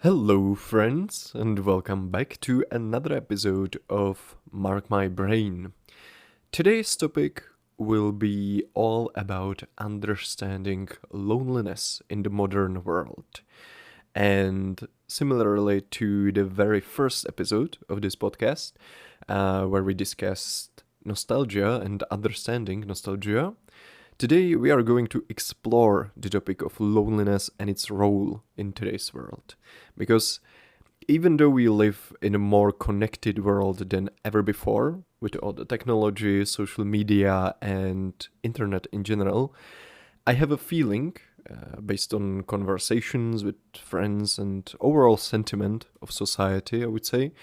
Hello, friends, and welcome back to another episode of Mark My Brain. Today's topic will be all about understanding loneliness in the modern world. And similarly to the very first episode of this podcast, where we discussed nostalgia and understanding nostalgia, today we are going to explore the topic of loneliness and its role in today's world. Because even though we live in a more connected world than ever before, with all the technology, social media, and internet in general, I have a feeling, based on conversations with friends and overall sentiment of society, I would say,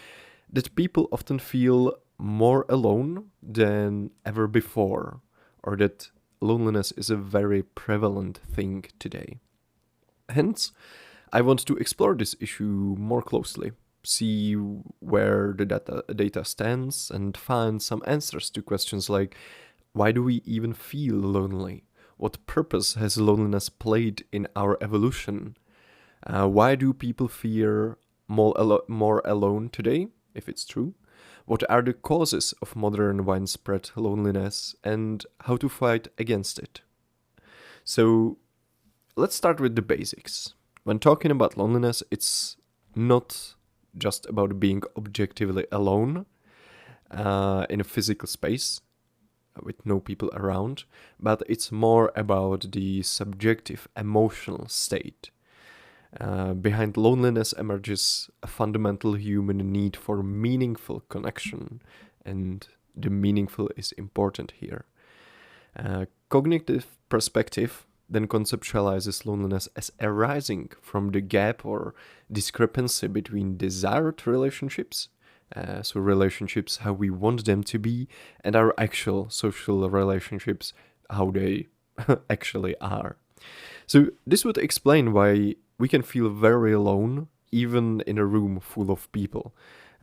that people often feel more alone than ever before, or that loneliness is a very prevalent thing today. Hence, I want to explore this issue more closely, see where the data stands, and find some answers to questions like why do we even feel lonely? What purpose has loneliness played in our evolution? Why do people fear more alone today, if it's true? What are the causes of modern widespread loneliness and how to fight against it? So, let's start with the basics. When talking about loneliness, it's not just about being objectively alone in a physical space with no people around, but it's more about the subjective emotional state. Behind loneliness emerges a fundamental human need for meaningful connection, and the meaningful is important here. Cognitive perspective then conceptualizes loneliness as arising from the gap or discrepancy between desired relationships, so relationships how we want them to be, and our actual social relationships, how they actually are. So this would explain why we can feel very alone even in a room full of people.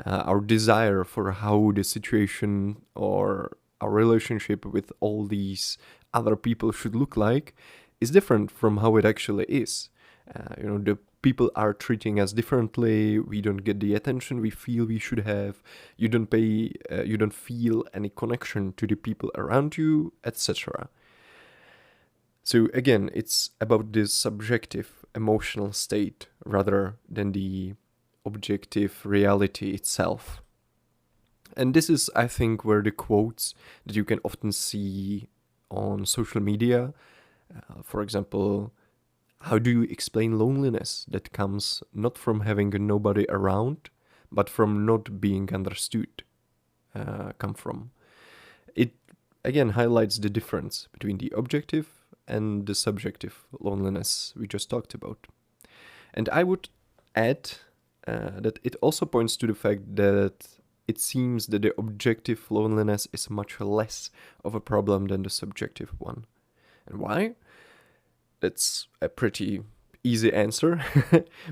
Our desire for how the situation or our relationship with all these other people should look like is different from how it actually is. The people are treating us differently. We don't get the attention we feel we should have. You don't feel any connection to the people around you, etc. So again, it's about this subjective emotional state rather than the objective reality itself. And this is, I think, where the quotes that you can often see on social media, for example, how do you explain loneliness that comes not from having nobody around, but from not being understood, come from? It again highlights the difference between the objective and the subjective loneliness we just talked about. And I would add that it also points to the fact that it seems that the objective loneliness is much less of a problem than the subjective one. And why? That's a pretty easy answer,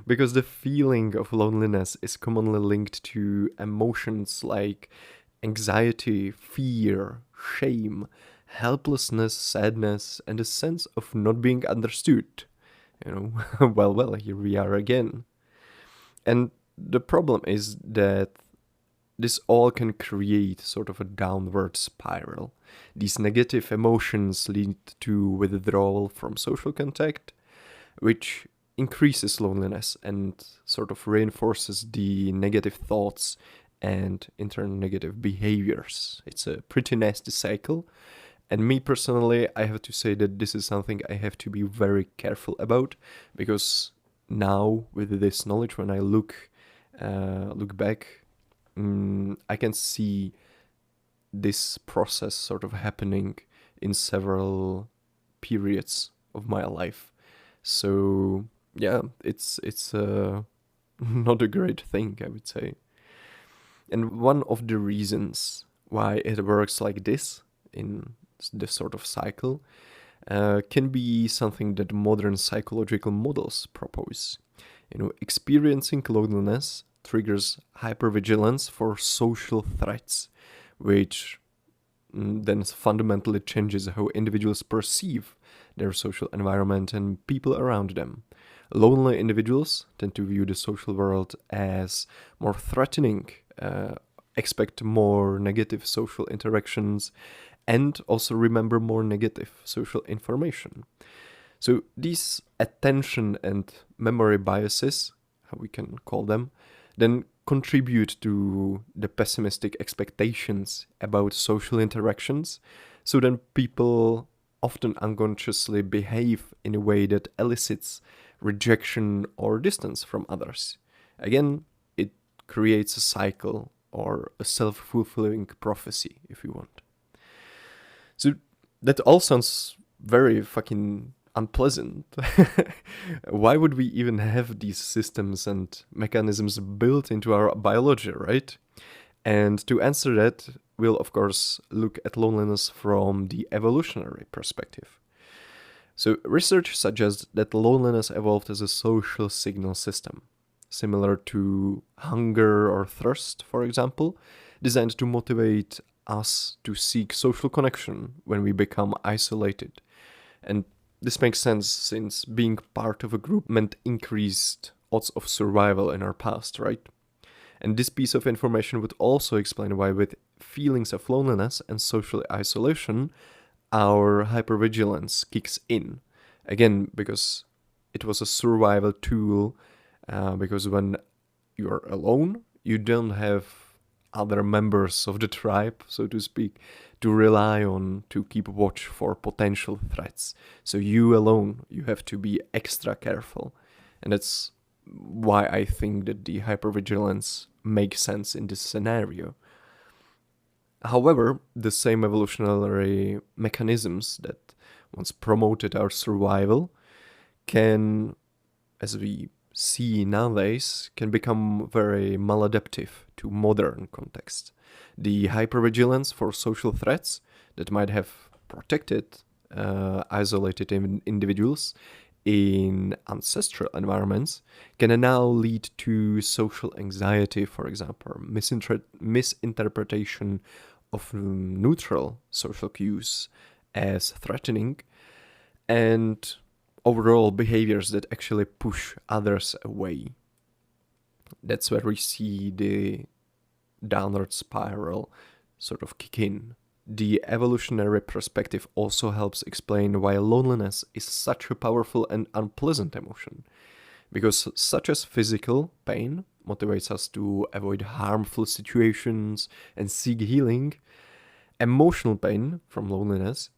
because the feeling of loneliness is commonly linked to emotions like anxiety, fear, shame, helplessness, sadness, and a sense of not being understood. Well, here we are again. And the problem is that this all can create sort of a downward spiral. These negative emotions lead to withdrawal from social contact, which increases loneliness and sort of reinforces the negative thoughts and in turn negative behaviors. It's a pretty nasty cycle. And me personally, I have to say that this is something I have to be very careful about, because now with this knowledge, when I look back, I can see this process sort of happening in several periods of my life. So yeah, it's not a great thing, I would say. And one of the reasons why it works like this in this sort of cycle can be something that modern psychological models propose. Experiencing loneliness triggers hypervigilance for social threats, which then fundamentally changes how individuals perceive their social environment and people around them. Lonely individuals tend to view the social world as more threatening, expect more negative social interactions, and also remember more negative social information. So these attention and memory biases, how we can call them, then contribute to the pessimistic expectations about social interactions. So then people often unconsciously behave in a way that elicits rejection or distance from others. Again, it creates a cycle or a self-fulfilling prophecy, if you want. So that all sounds very fucking unpleasant. Why would we even have these systems and mechanisms built into our biology, right? And to answer that, we'll of course look at loneliness from the evolutionary perspective. So research suggests that loneliness evolved as a social signal system, similar to hunger or thirst, for example, designed to motivate us to seek social connection when we become isolated. And this makes sense since being part of a group meant increased odds of survival in our past, right? And this piece of information would also explain why, with feelings of loneliness and social isolation, our hypervigilance kicks in. Again, because it was a survival tool, because when you're alone, you don't have other members of the tribe, so to speak, to rely on to keep watch for potential threats. So you alone, you have to be extra careful. And that's why I think that the hypervigilance makes sense in this scenario. However, the same evolutionary mechanisms that once promoted our survival can, as we see nowadays, can become very maladaptive to modern context. The hypervigilance for social threats that might have protected isolated individuals in ancestral environments can now lead to social anxiety, for example, misinterpretation of neutral social cues as threatening, and overall behaviors that actually push others away. That's where we see the downward spiral sort of kick in. The evolutionary perspective also helps explain why loneliness is such a powerful and unpleasant emotion. Because such as physical pain motivates us to avoid harmful situations and seek healing, emotional pain from loneliness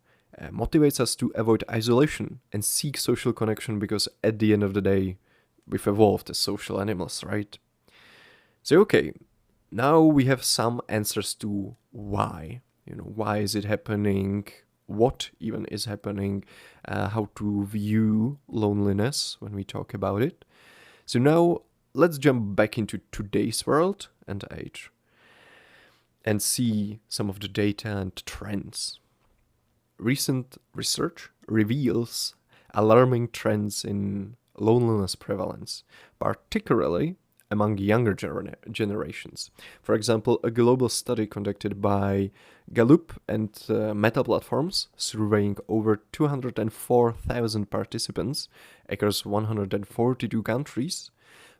motivates us to avoid isolation and seek social connection, because at the end of the day, we've evolved as social animals, right? So okay, now we have some answers to why. Why is it happening? What even is happening? How to view loneliness when we talk about it. So now let's jump back into today's world and age and see some of the data and trends. Recent research reveals alarming trends in loneliness prevalence, particularly among younger generations. For example, a global study conducted by Gallup and Meta Platforms, surveying over 204,000 participants across 142 countries,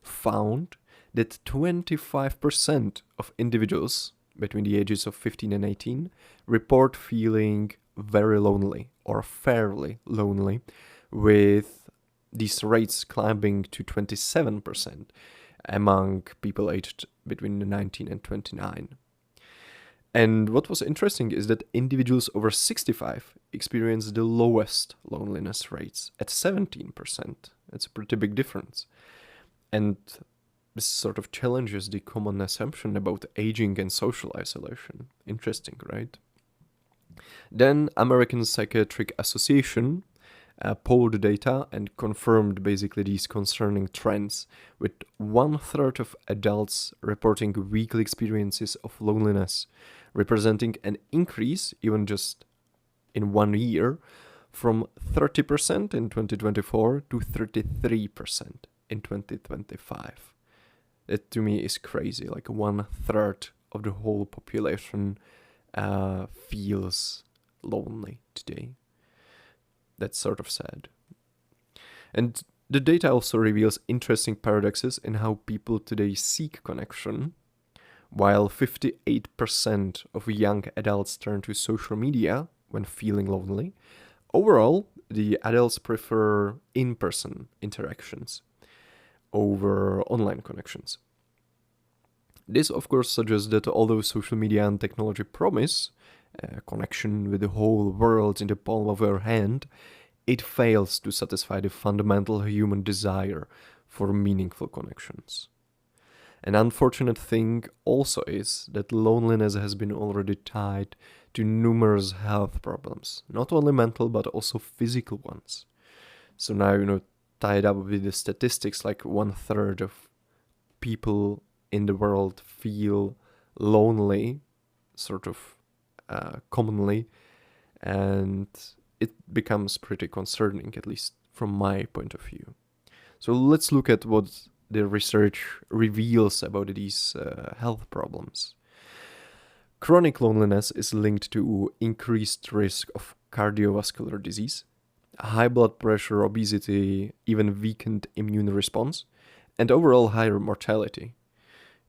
found that 25% of individuals between the ages of 15 and 18 report feeling very lonely or fairly lonely, with these rates climbing to 27% among people aged between 19 and 29. And what was interesting is that individuals over 65 experience the lowest loneliness rates at 17%. That's a pretty big difference. And this sort of challenges the common assumption about aging and social isolation. Interesting, right? Then American Psychiatric Association polled data and confirmed basically these concerning trends, with 1/3 of adults reporting weekly experiences of loneliness, representing an increase, even just in 1 year, from 30% in 2024 to 33% in 2025. That to me is crazy. Like 1/3 of the whole population feels lonely today. That's sort of sad. And The data also reveals interesting paradoxes in how people today seek connection. While 58% of young adults turn to social media when feeling lonely, overall, the adults prefer in person interactions over online connections. This, of course, suggests that although social media and technology promise a connection with the whole world in the palm of our hand, it fails to satisfy the fundamental human desire for meaningful connections. An unfortunate thing also is that loneliness has been already tied to numerous health problems, not only mental but also physical ones. So now, tied up with the statistics, like 1/3 of people in the world feel lonely, sort of commonly, and it becomes pretty concerning, at least from my point of view. So let's look at what the research reveals about these health problems. Chronic loneliness is linked to increased risk of cardiovascular disease, high blood pressure, obesity, even weakened immune response, and overall higher mortality.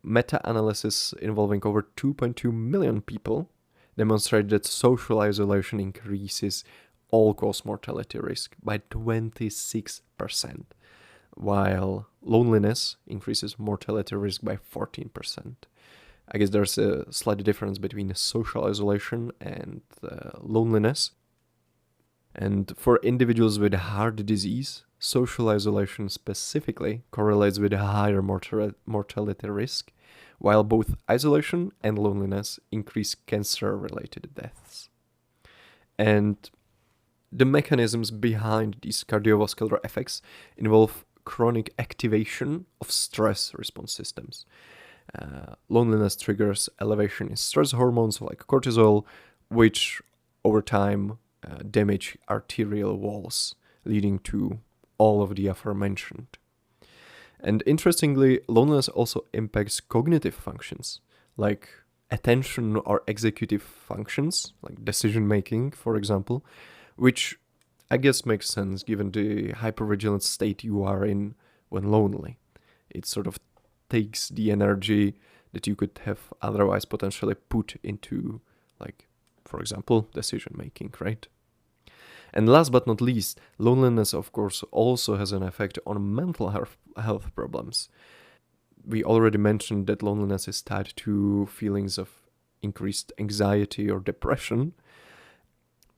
Meta-analysis involving over 2.2 million people demonstrate that social isolation increases all-cause mortality risk by 26%, while loneliness increases mortality risk by 14%. I guess there's a slight difference between social isolation and loneliness. And for individuals with heart disease, social isolation specifically correlates with a higher mortality risk, while both isolation and loneliness increase cancer-related deaths. And the mechanisms behind these cardiovascular effects involve chronic activation of stress response systems. Loneliness triggers elevation in stress hormones like cortisol, which over time damage arterial walls, leading to all of the aforementioned. And interestingly, loneliness also impacts cognitive functions, like attention or executive functions, like decision making, for example, which I guess makes sense given the hypervigilant state you are in when lonely. It sort of takes the energy that you could have otherwise potentially put into, like, for example, decision making, right? And last but not least, loneliness, of course, also has an effect on mental health problems. We already mentioned that loneliness is tied to feelings of increased anxiety or depression.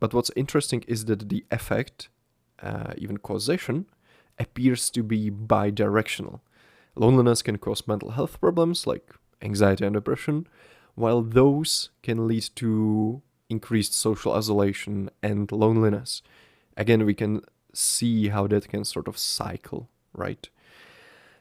But what's interesting is that the effect, even causation, appears to be bidirectional. Loneliness can cause mental health problems like anxiety and depression, while those can lead to increased social isolation and loneliness. Again, we can see how that can sort of cycle, right?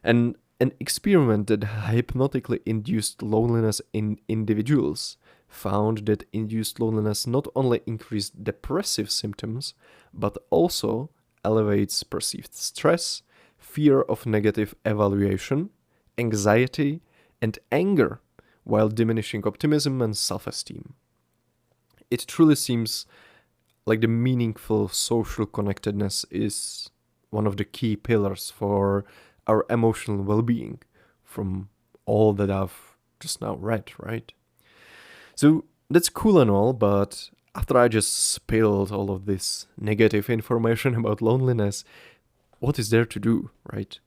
And an experiment that hypnotically induced loneliness in individuals found that induced loneliness not only increased depressive symptoms, but also elevates perceived stress, fear of negative evaluation, anxiety, and anger, while diminishing optimism and self-esteem. It truly seems like the meaningful social connectedness is one of the key pillars for our emotional well-being, from all that I've just now read, right? So that's cool and all, but after I just spilled all of this negative information about loneliness, what is there to do, right?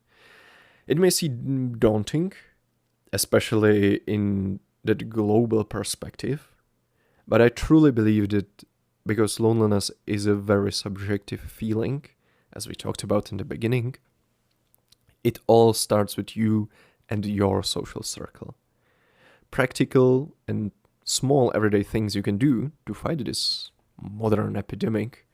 It may seem daunting, especially in that global perspective, but I truly believe that because loneliness is a very subjective feeling, as we talked about in the beginning, it all starts with you and your social circle. Practical and small everyday things you can do to fight this modern epidemic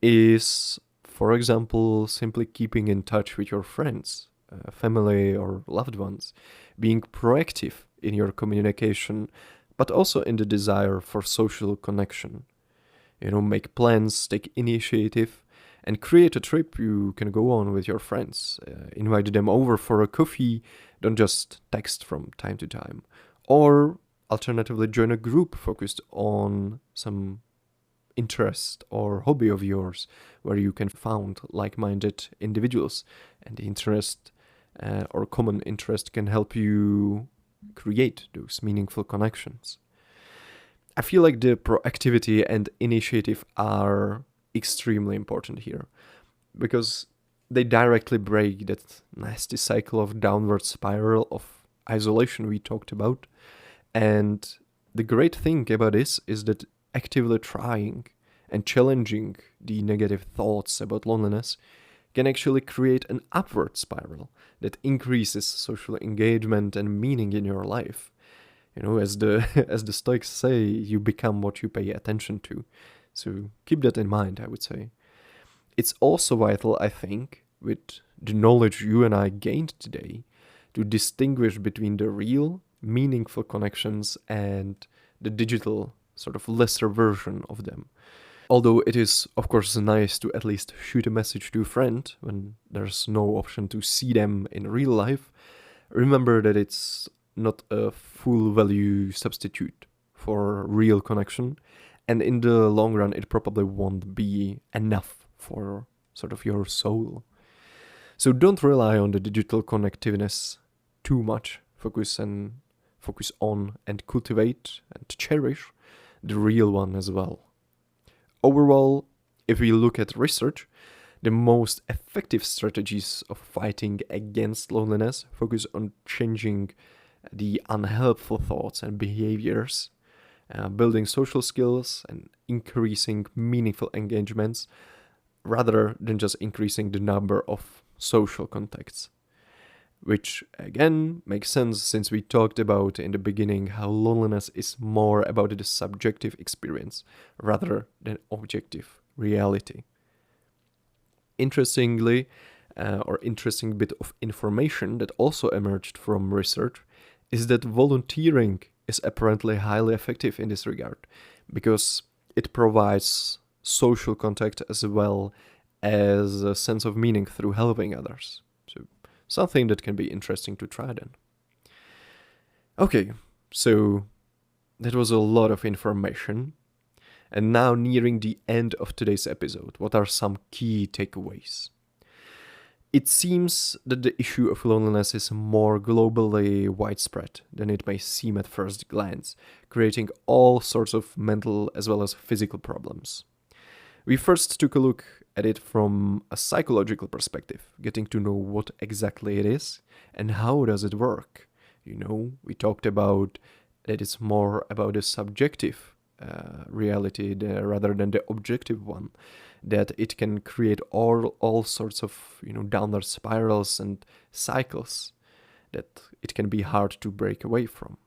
is, for example, simply keeping in touch with your friends, family, or loved ones, being proactive in your communication, but also in the desire for social connection. Make plans, take initiative, and create a trip you can go on with your friends. Invite them over for a coffee, don't just text from time to time. Or alternatively, join a group focused on some interest or hobby of yours where you can find like-minded individuals, and the interest or common interest can help you create those meaningful connections. I feel like the proactivity and initiative are extremely important here because they directly break that nasty cycle of downward spiral of isolation we talked about. And the great thing about this is that actively trying and challenging the negative thoughts about loneliness can actually create an upward spiral that increases social engagement and meaning in your life. As the as the Stoics say, you become what you pay attention to. So keep that in mind, I would say. It's also vital, I think, with the knowledge you and I gained today, to distinguish between the real, meaningful connections and the digital, sort of lesser version of them. Although it is, of course, nice to at least shoot a message to a friend when there's no option to see them in real life, remember that it's not a full value substitute for real connection, and in the long run it probably won't be enough for sort of your soul. So don't rely on the digital connectiveness too much. Focus on and cultivate and cherish the real one as well. Overall, if we look at research, the most effective strategies of fighting against loneliness focus on changing the unhelpful thoughts and behaviors, building social skills, and increasing meaningful engagements, rather than just increasing the number of social contacts. Which again makes sense since we talked about in the beginning how loneliness is more about the subjective experience rather than objective reality. Interestingly, or interesting bit of information that also emerged from research is that volunteering is apparently highly effective in this regard because it provides social contact as well as a sense of meaning through helping others. So something that can be interesting to try then. Okay, so that was a lot of information. And now nearing the end of today's episode, what are some key takeaways? It seems that the issue of loneliness is more globally widespread than it may seem at first glance, creating all sorts of mental as well as physical problems. We first took a look at it from a psychological perspective, getting to know what exactly it is and how does it work. We talked about that it's more about a subjective reality rather than the objective one, that it can create all sorts of downward spirals and cycles that it can be hard to break away from.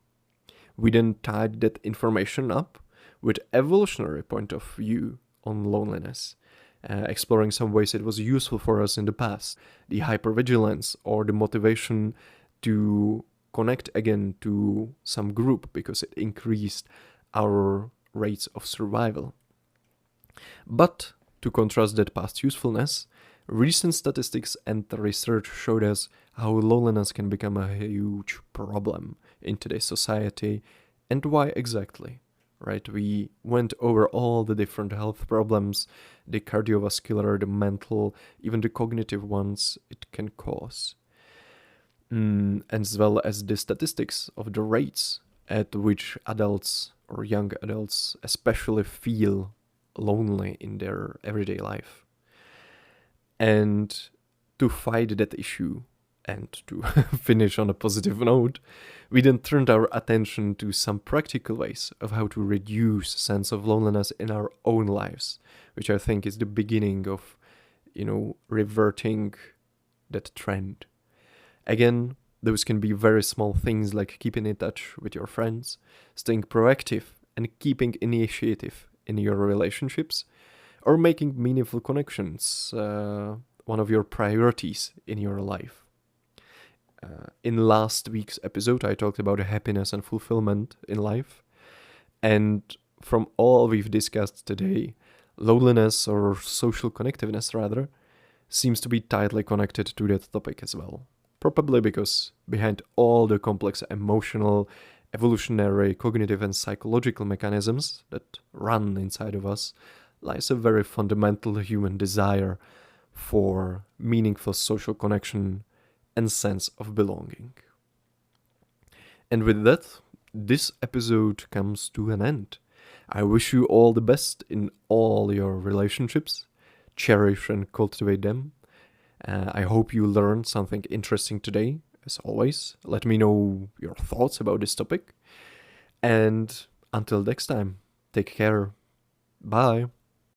We then tied that information up with evolutionary point of view on loneliness, exploring some ways it was useful for us in the past, the hypervigilance or the motivation to connect again to some group because it increased our rates of survival. But to contrast that past usefulness, recent statistics and research showed us how loneliness can become a huge problem in today's society and why exactly. Right, we went over all the different health problems, the cardiovascular, the mental, even the cognitive ones it can cause. As well as the statistics of the rates at which adults or young adults especially feel lonely in their everyday life. And to fight that issue and to finish on a positive note, we then turned our attention to some practical ways of how to reduce sense of loneliness in our own lives, which I think is the beginning of, reverting that trend. Again, those can be very small things like keeping in touch with your friends, staying proactive, and keeping initiative in your relationships, or making meaningful connections one of your priorities in your life. In last week's episode, I talked about happiness and fulfillment in life. And from all we've discussed today, loneliness or social connectiveness rather, seems to be tightly connected to that topic as well. Probably because behind all the complex emotional, evolutionary, cognitive and psychological mechanisms that run inside of us lies a very fundamental human desire for meaningful social connection and sense of belonging. And with that, this episode comes to an end. I wish you all the best in all your relationships. Cherish and cultivate them. I hope you learned something interesting today. As always, let me know your thoughts about this topic. And until next time, take care. Bye.